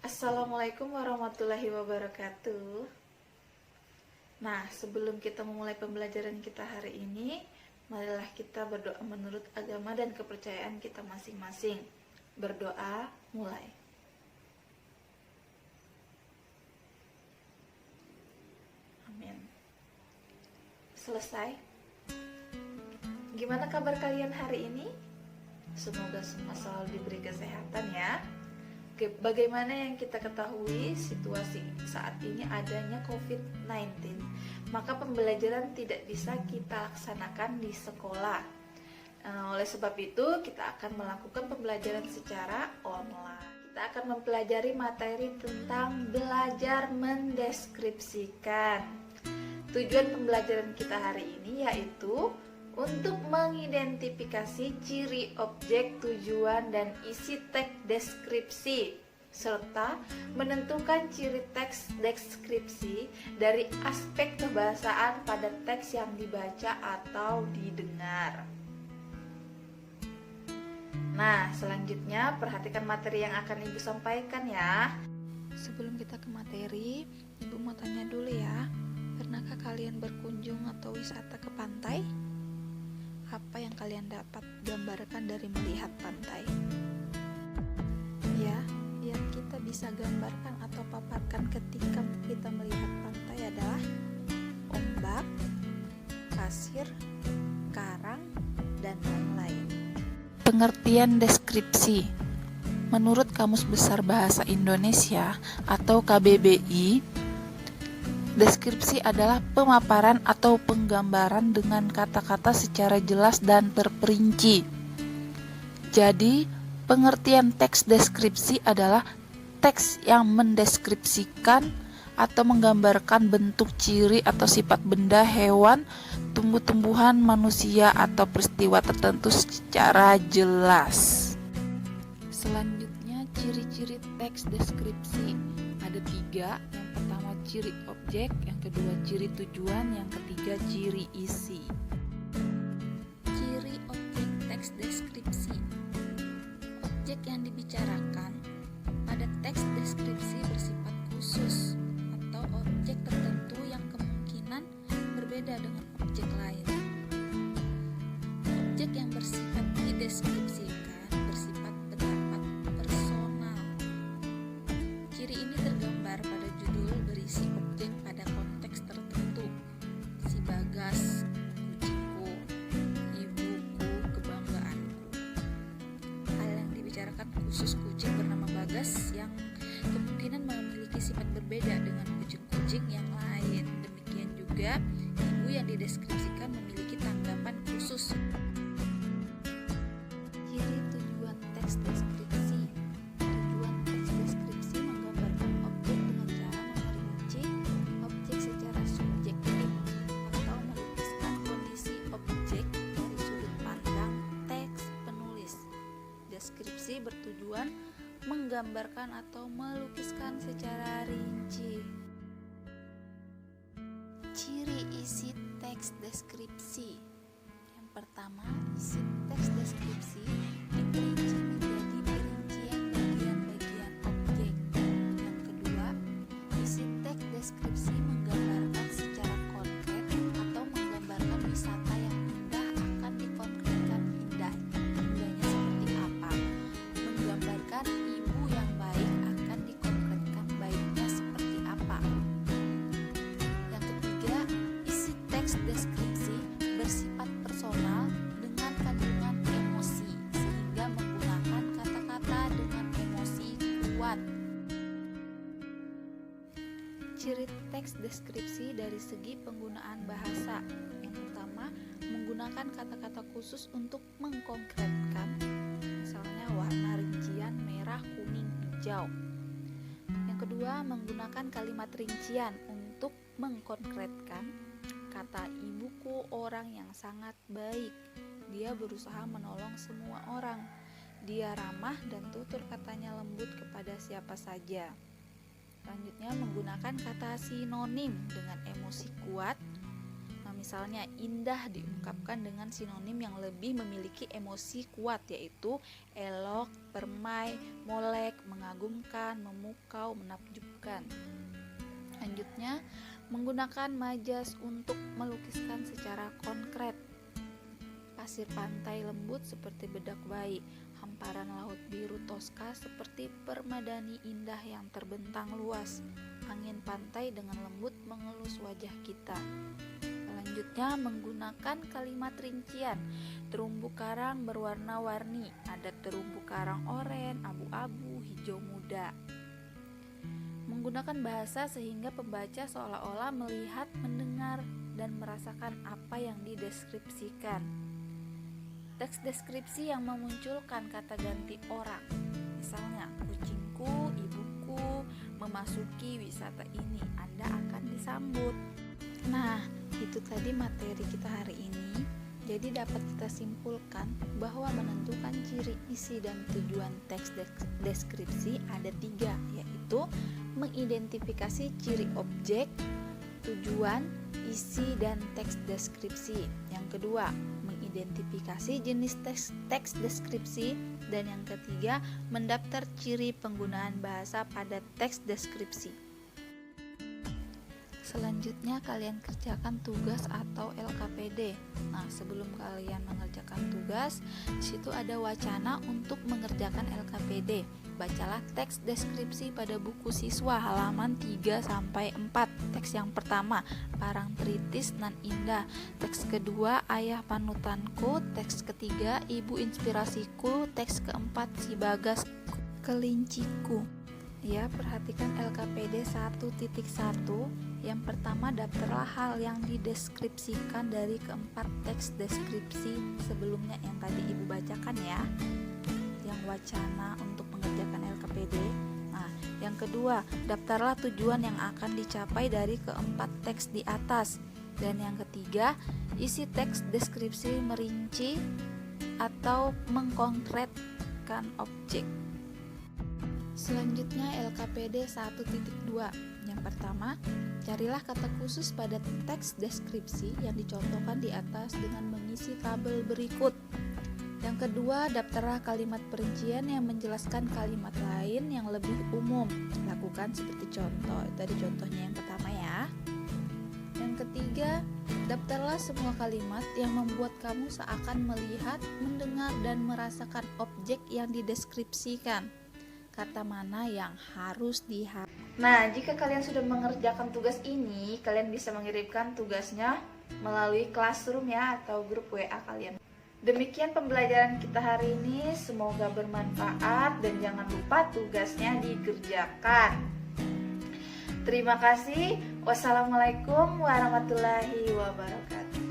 Assalamualaikum warahmatullahi wabarakatuh. Nah, sebelum kita memulai pembelajaran kita hari ini, marilah kita berdoa menurut agama dan kepercayaan kita masing-masing. Berdoa, mulai. Amin. Selesai. Gimana kabar kalian hari ini? Semoga semua selalu diberi kesehatan ya. Bagaimana yang kita ketahui, situasi saat ini adanya COVID-19, maka pembelajaran tidak bisa kita laksanakan di sekolah. Oleh sebab itu, kita akan melakukan pembelajaran secara online. Kita akan mempelajari materi tentang belajar mendeskripsikan. Tujuan pembelajaran kita hari ini yaitu untuk mengidentifikasi ciri objek, tujuan, dan isi teks deskripsi, serta menentukan ciri teks deskripsi dari aspek kebahasaan pada teks yang dibaca atau didengar. Nah, selanjutnya perhatikan materi yang akan Ibu sampaikan ya. Sebelum kita ke materi, Ibu mau tanya dulu ya, pernahkah kalian berkunjung atau wisata ke pantai? Apa yang kalian dapat gambarkan dari melihat pantai? Ya, yang kita bisa gambarkan atau paparkan ketika kita melihat pantai adalah ombak, pasir, karang, dan lain-lain. Pengertian deskripsi. Menurut Kamus Besar Bahasa Indonesia atau KBBI, deskripsi adalah pemaparan atau penggambaran dengan kata-kata secara jelas dan terperinci. Jadi, pengertian teks deskripsi adalah teks yang mendeskripsikan atau menggambarkan bentuk, ciri, atau sifat benda, hewan, tumbuh-tumbuhan, manusia, atau peristiwa tertentu secara jelas. Selanjutnya, ciri-ciri teks deskripsi. Ada 3. Yang pertama ciri objek, yang kedua ciri tujuan, yang ketiga ciri isi. Ciri objek teks deskripsi. Objek yang dibicarakan pada teks deskripsi bersifat khusus atau objek tertentu yang kemungkinan berbeda dengan objek lain. Objek yang bersifat dideskripsikan bersifat pendapat personal. Ciri ini tergambar pada judul berisi objek pada konteks tertentu. Si Bagas, kucingku, ibuku, kebanggaanku. Hal yang dibicarakan khusus kucing bernama Bagas yang kemungkinan memiliki sifat berbeda dengan kucing-kucing yang lain. Demikian juga ibu yang dideskripsikan memiliki tanggapan khusus. Ciri tujuan teks deskripsi. Tujuan teks deskripsi menggambarkan objek dengan cara memperinci objek secara subjektif atau melukiskan kondisi objek dari sudut pandang teks penulis. Deskripsi bertujuan menggambarkan atau melukiskan secara rinci. Ciri isi teks deskripsi. Yang pertama, isi teks deskripsi diperinci menjadi perincian bagian-bagian objek. Yang kedua, isi teks deskripsi menggambarkan secara konkret atau menggambarkan wisata yang indah akan dikonkretkan indahnya seperti apa. Menggambarkan ibu yang baik akan dikonkretkan baiknya seperti apa. Yang ketiga, isi teks deskripsi bersifat personal dengan kandungan emosi sehingga menggunakan kata-kata dengan emosi kuat. Ciri teks deskripsi dari segi penggunaan bahasa. Yang pertama, menggunakan kata-kata khusus untuk mengkonkretkan, misalnya warna rincian merah, kuning, hijau. Yang kedua, menggunakan kalimat rincian untuk mengkonkretkan, kata ibuku orang yang sangat baik. Dia berusaha menolong semua orang. Dia ramah dan tutur katanya lembut kepada siapa saja. Selanjutnya, menggunakan kata sinonim dengan emosi kuat. misalnya indah diungkapkan dengan sinonim yang lebih memiliki emosi kuat, yaitu elok, permai, molek, mengagumkan, memukau, menakjubkan. Selanjutnya, menggunakan majas untuk melukiskan secara konkret. Pasir pantai lembut seperti bedak bayi, hamparan laut biru Toska seperti permadani indah yang terbentang luas. Angin pantai dengan lembut mengelus wajah kita. Selanjutnya, menggunakan kalimat rincian. Terumbu karang berwarna-warni, ada terumbu karang oranye, abu-abu, hijau muda. Menggunakan bahasa sehingga pembaca seolah-olah melihat, mendengar, dan merasakan apa yang dideskripsikan. Teks deskripsi yang memunculkan kata ganti orang, misalnya kucingku, ibuku, memasuki wisata ini, Anda akan disambut. Nah, itu tadi materi kita hari ini. Jadi dapat kita simpulkan bahwa menentukan ciri, isi, dan tujuan teks deskripsi ada 3, yaitu mengidentifikasi ciri objek, tujuan, isi, dan teks deskripsi. Yang kedua, mengidentifikasi jenis teks deskripsi. Dan yang ketiga, mendaftar ciri penggunaan bahasa pada teks deskripsi. Selanjutnya kalian kerjakan tugas atau LKPD. Nah, sebelum kalian mengerjakan tugas, di situ ada wacana untuk mengerjakan LKPD. Bacalah teks deskripsi pada buku siswa halaman 3-4. Teks yang pertama, Parang Tritis nan indah. Teks kedua, Ayah panutanku. Teks ketiga, Ibu inspirasiku. Teks keempat, Si Bagas kelinciku. Ya, perhatikan LKPD 1.1. Yang pertama, daftarlah hal yang dideskripsikan dari keempat teks deskripsi sebelumnya yang tadi Ibu bacakan ya, yang wacana untuk mengerjakan LKPD. Nah, yang kedua, daftarlah tujuan yang akan dicapai dari keempat teks di atas. Dan yang ketiga, isi teks deskripsi merinci atau mengkonkretkan objek. Selanjutnya LKPD 1.2. Yang pertama, carilah kata khusus pada teks deskripsi yang dicontohkan di atas dengan mengisi tabel berikut. Yang kedua, daftarlah kalimat perincian yang menjelaskan kalimat lain yang lebih umum. Lakukan seperti contoh. Tadi contohnya yang pertama ya. Yang ketiga, daftarlah semua kalimat yang membuat kamu seakan melihat, mendengar, dan merasakan objek yang dideskripsikan. Kata mana yang harus dihafal. Nah, jika kalian sudah mengerjakan tugas ini, kalian bisa mengirimkan tugasnya melalui Classroom ya, atau grup WA kalian. Demikian pembelajaran kita hari ini, semoga bermanfaat dan jangan lupa tugasnya dikerjakan. Terima kasih. Wassalamualaikum warahmatullahi wabarakatuh.